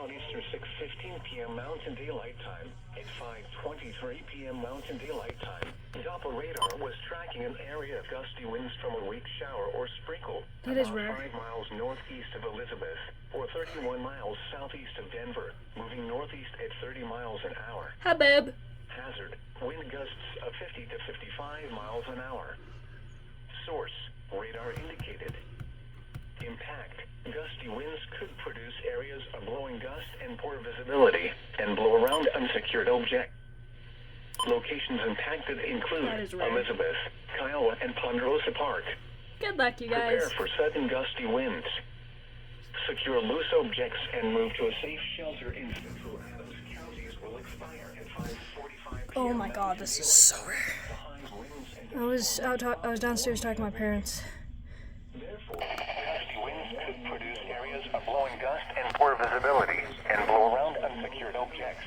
southeastern 6:15 p.m. Mountain Daylight Time. At 5:23 p.m. Mountain Daylight Time, Doppler radar was tracking an area of gusty winds from a weak shower or sprinkle That is about rare. 5 miles northeast of Elizabeth, or 31 miles southeast of Denver, moving northeast at 30 miles an hour. Hi, babe. Hazard, wind gusts of 50 to 55 miles an hour. Source, radar indicated. Impact, gusty winds could produce areas of blowing dust and poor visibility, and blow around unsecured objects. Locations impacted include That is rare. Elizabeth, Kiowa, and Ponderosa Park. Good luck, you Prepare guys. for sudden gusty winds. Secure loose objects and move to a safe shelter in Central Adams counties will expire at 5:45 p.m. Oh my god, this is so rare. I was downstairs talking to my parents. Therefore, gusty winds could produce areas of blowing dust and poor visibility, and blow around unsecured objects.